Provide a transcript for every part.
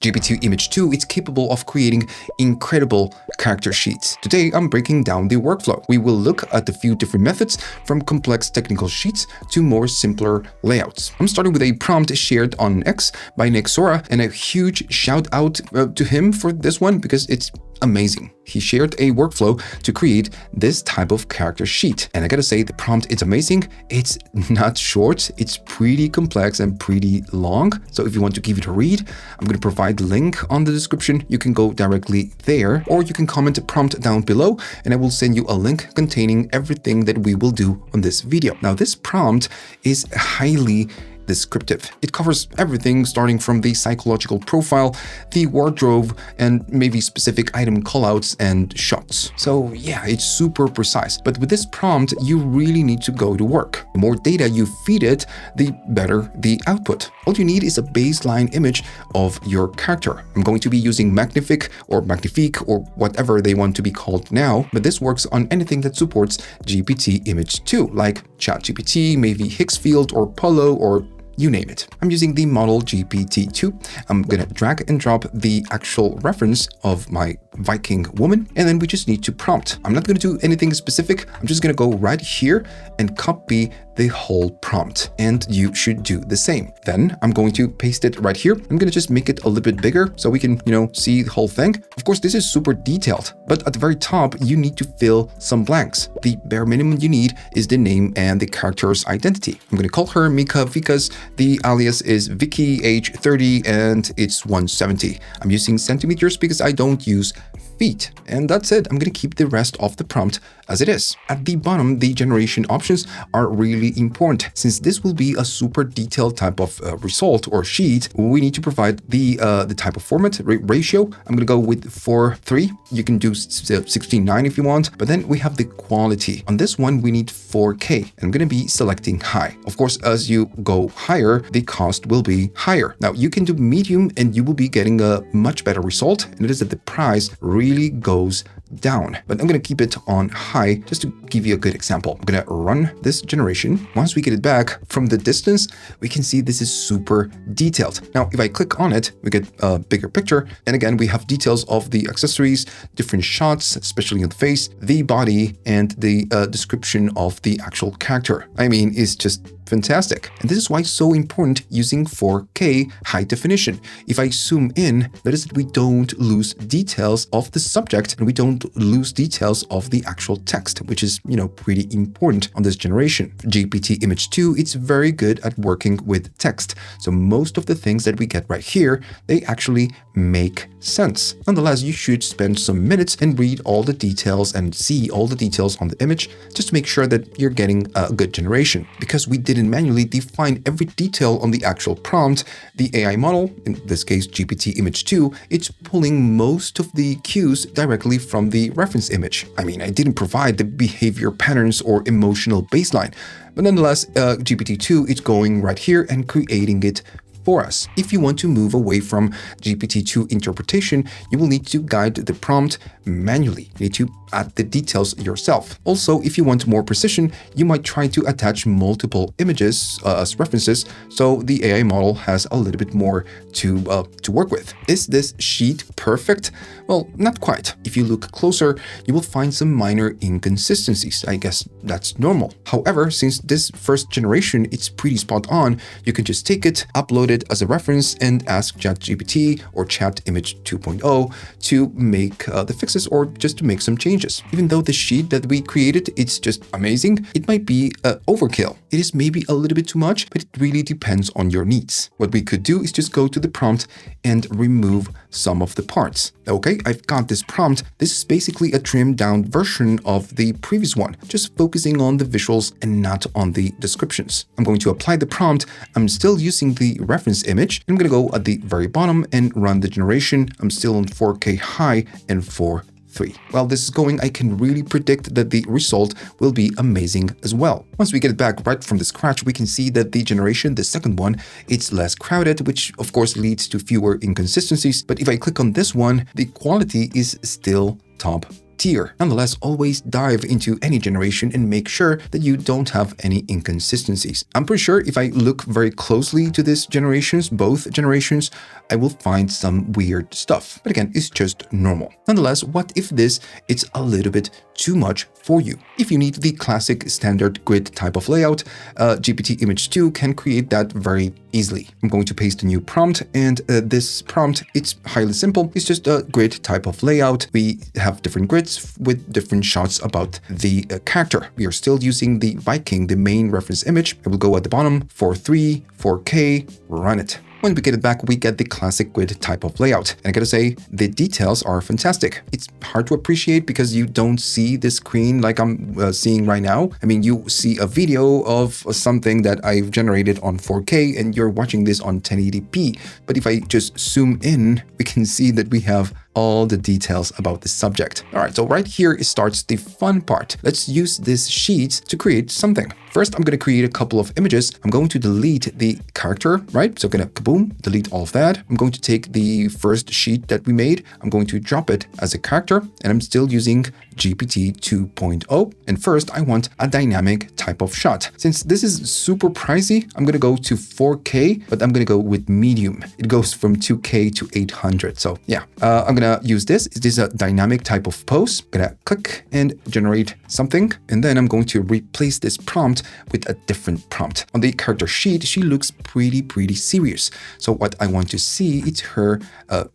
GPT Image 2 is capable of creating incredible character sheets. Today, I'm breaking down the workflow. We will look at a few different methods, from complex technical sheets to more simpler layouts. I'm starting with a prompt shared on X by Nick Sora, and a huge shout out to him for this one because it's amazing. He shared a workflow to create this type of character sheet. And I gotta say, the prompt is amazing. It's not short, it's pretty complex and pretty long. So if you want to give it a read, I'm gonna provide the link on the description. You can go directly there, or you can comment a prompt down below and I will send you a link containing everything that we will do on this video. Now, this prompt is highly descriptive. It covers everything starting from the psychological profile, the wardrobe, and maybe specific item callouts and shots. So yeah, it's super precise. But with this prompt, you really need to go to work. The more data you feed it, the better the output. All you need is a baseline image of your character. I'm going to be using Magnific or Magnifique or whatever they want to be called now, but this works on anything that supports GPT Image 2, like ChatGPT, maybe Higgsfield or Polo or you name it. I'm using the model GPT-2. I'm gonna drag and drop the actual reference of my Viking woman, and then we just need to prompt. I'm not gonna do anything specific. I'm just gonna go right here and copy the whole prompt, and you should do the same. Then I'm going to paste it right here. I'm gonna just make it a little bit bigger so we can, see the whole thing. Of course, this is super detailed, but at the very top, you need to fill some blanks. The bare minimum you need is the name and the character's identity. I'm gonna call her Mika because the alias is Vicky, age 30, and it's 170. I'm using centimeters because I don't use feet. And that's it. I'm going to keep the rest of the prompt as it is. At the bottom, the generation options are really important. Since this will be a super detailed type of result or sheet, we need to provide the type of format ratio. I'm going to go with 4:3. You can do 16:9 if you want, but then we have the quality. On this one, we need 4K. I'm going to be selecting high. Of course, as you go higher, the cost will be higher. Now, you can do medium and you will be getting a much better result, and it is that the price really goes down. But I'm going to keep it on high just to give you a good example. I'm going to run this generation. Once we get it back from the distance, we can see this is super detailed. Now, if I click on it, we get a bigger picture. And again, we have details of the accessories, different shots, especially on the face, the body, and the description of the actual character. I mean, it's just fantastic. And this is why it's so important using 4K high definition. If I zoom in, notice that we don't lose details of the subject and we don't lose details of the actual text, which is, pretty important on this generation. GPT Image 2, it's very good at working with text. So most of the things that we get right here, they actually make sense. Nonetheless, you should spend some minutes and read all the details and see all the details on the image just to make sure that you're getting a good generation. Because we didn't manually define every detail on the actual prompt, the AI model, in this case GPT Image 2, it's pulling most of the cues directly from the reference image. I mean, I didn't provide the behavior patterns or emotional baseline, but nonetheless, GPT-2 is going right here and creating it for us. If you want to move away from GPT-2 interpretation, you will need to guide the prompt manually. You need to add the details yourself. Also, if you want more precision, you might try to attach multiple images as references, so the AI model has a little bit more to work with. Is this sheet perfect? Well, not quite. If you look closer, you will find some minor inconsistencies. I guess that's normal. However, since this first generation, it's pretty spot on, you can just take it, upload it as a reference, and ask ChatGPT or Chat Image 2.0 to make the fixes or just to make some changes. Even though the sheet that we created, it's just amazing, it might be overkill. It is maybe a little bit too much, but it really depends on your needs. What we could do is just go to the prompt and remove some of the parts. Okay, I've got this prompt. This is basically a trimmed down version of the previous one, just focusing on the visuals and not on the descriptions. I'm going to apply the prompt. I'm still using the reference image. I'm going to go at the very bottom and run the generation. I'm still on 4K high and 4:3. While this is going, I can really predict that the result will be amazing as well. Once we get it back right from the scratch, we can see that the generation, the second one, it's less crowded, which of course leads to fewer inconsistencies. But if I click on this one, the quality is still top tier. Nonetheless, always dive into any generation and make sure that you don't have any inconsistencies. I'm pretty sure if I look very closely to these generations, both generations, I will find some weird stuff. But again, it's just normal. Nonetheless, what if this is a little bit too much for you? If you need the classic standard grid type of layout, GPT Image 2 can create that very easily. I'm going to paste a new prompt, and this prompt, it's highly simple. It's just a grid type of layout. We have different grids with different shots about the character. We are still using the Viking, the main reference image. I will go at the bottom, 4:3, 4K, run it. When we get it back, we get the classic grid type of layout. And I gotta say, the details are fantastic. It's hard to appreciate because you don't see the screen like I'm seeing right now. I mean, you see a video of something that I've generated on 4K and you're watching this on 1080p. But if I just zoom in, we can see that we have all the details about the subject. All right, so right here it starts the fun part. Let's use this sheet to create something. First, I'm going to create a couple of images. I'm going to delete the character, right? So I'm going to kaboom, delete all of that. I'm going to take the first sheet that we made. I'm going to drop it as a character, and I'm still using GPT 2.0. And first, I want a dynamic type of shot. Since this is super pricey, I'm going to go to 4K, but I'm going to go with medium. It goes from 2K to 800. So yeah, I'm going to use this. This is a dynamic type of pose. I'm going to click and generate something. And then I'm going to replace this prompt with a different prompt. On the character sheet, she looks pretty serious. So what I want to see is her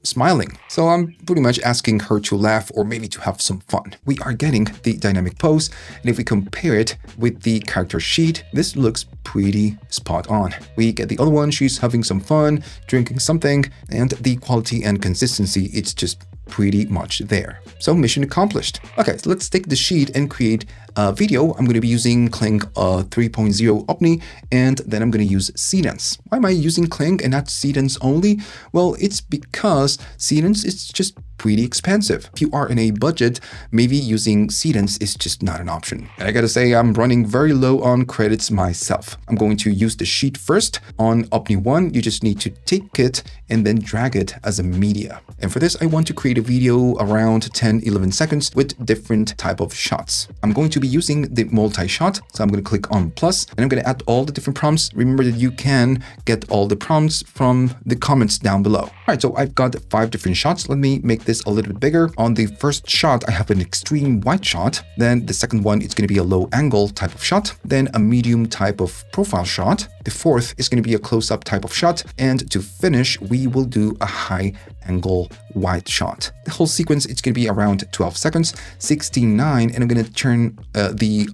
smiling. So I'm pretty much asking her to laugh or maybe to have some fun. We are getting the dynamic pose, and if we compare it with the character sheet, this looks pretty spot on. We get the other one, she's having some fun, drinking something, and the quality and consistency, it's just pretty much there. So mission accomplished. Okay, so let's take the sheet and create a video. I'm going to be using Kling 3.0 Omni, and then I'm going to use Seedance. Why am I using Kling and not Seedance only? Well, it's because Seedance is just pretty expensive. If you are in a budget, maybe using Seedance is just not an option. And I gotta say, I'm running very low on credits myself. I'm going to use the sheet first. On Omni 1, you just need to take it and then drag it as a media. And for this, I want to create a video around 10-11 seconds with different type of shots. I'm going to be using the multi-shot, so I'm going to click on plus, and I'm going to add all the different prompts. Remember that you can get all the prompts from the comments down below. All right, so I've got 5 different shots. Let me make this a little bit bigger. On the first shot, I have an extreme wide shot. Then the second one, it's going to be a low angle type of shot. Then a medium type of profile shot. The fourth is going to be a close-up type of shot. And to finish, we will do a high angle wide shot. The whole sequence, it's going to be around 12 seconds, 69, and I'm going to turn the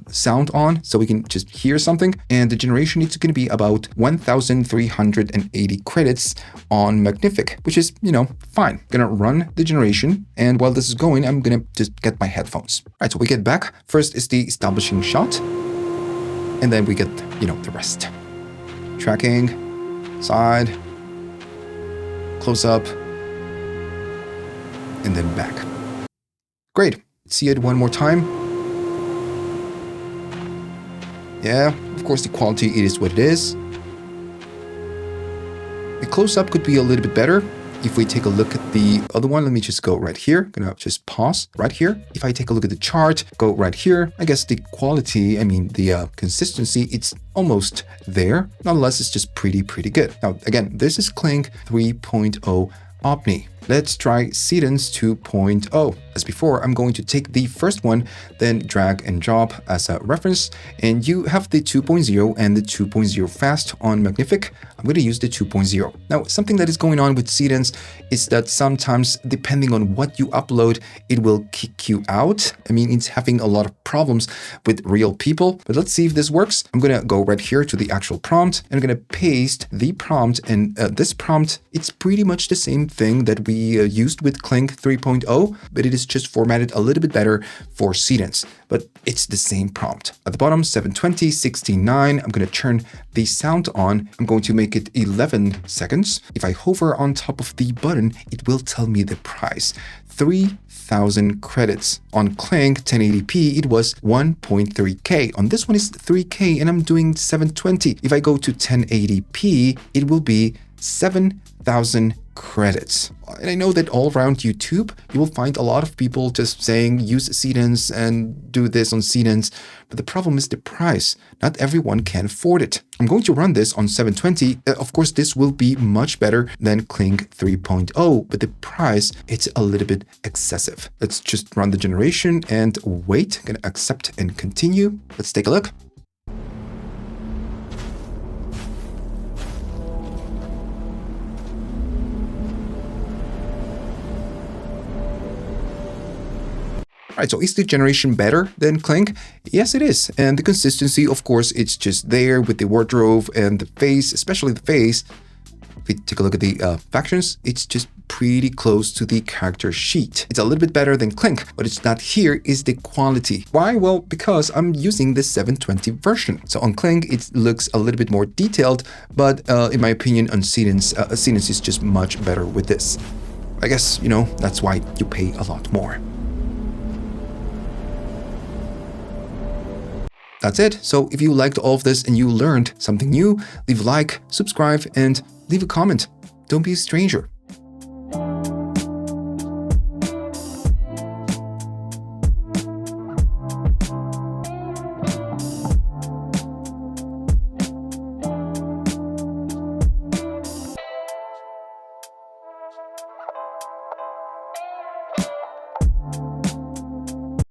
sound on so we can just hear something. And the generation, it's going to be about 1,380 credits on Magnific, which is, you know, fine. I'm going to run the generation, and while this is going, I'm going to just get my headphones. All right, so we get back. First is the establishing shot, and then we get, you know, the rest. Tracking, side, close up, and then back. Great. See it one more time. Yeah, of course the quality, it is what it is. The close-up could be a little bit better. If we take a look at the other one, let me just go right here. Gonna just pause right here. If I take a look at the chart, go right here. I guess the quality, I mean the consistency, it's almost there. Nonetheless, it's just pretty good. Now, again, this is Kling 3.0 Omni. Let's try Seedance 2.0. As before, I'm going to take the first one, then drag and drop as a reference. And you have the 2.0 and the 2.0 fast on Magnific. I'm going to use the 2.0. Now, something that is going on with Seedance is that sometimes, depending on what you upload, it will kick you out. I mean, it's having a lot of problems with real people. But let's see if this works. I'm going to go right here to the actual prompt, and I'm going to paste the prompt. And this prompt, it's pretty much the same thing that we used with Kling 3.0, but it is just formatted a little bit better for Seedance. But it's the same prompt. At the bottom, 720, 69. I'm going to turn the sound on. I'm going to make it 11 seconds. If I hover on top of the button, it will tell me the price. 3,000 credits. On Kling 1080p, it was 1.3K. On this one is 3K, and I'm doing 720. If I go to 1080p, it will be 7,000 credits. And I know that all around YouTube, you will find a lot of people just saying use Seedance and do this on Seedance, but the problem is the price. Not everyone can afford it. I'm going to run this on 720. Of course, this will be much better than Kling 3.0, but the price, it's a little bit excessive. Let's just run the generation and wait. I'm gonna accept and continue. Let's take a look. All right, so is the generation better than Kling? Yes, it is. And the consistency, of course, it's just there with the wardrobe and the face, especially the face. If we take a look at the factions, it's just pretty close to the character sheet. It's a little bit better than Kling, but it's not here is the quality. Why? Well, because I'm using the 720 version. So on Kling, it looks a little bit more detailed, but in my opinion, on Seedance, Seedance is just much better with this. I guess, you know, that's why you pay a lot more. That's it. So if you liked all of this and you learned something new, leave a like, subscribe, and leave a comment. Don't be a stranger.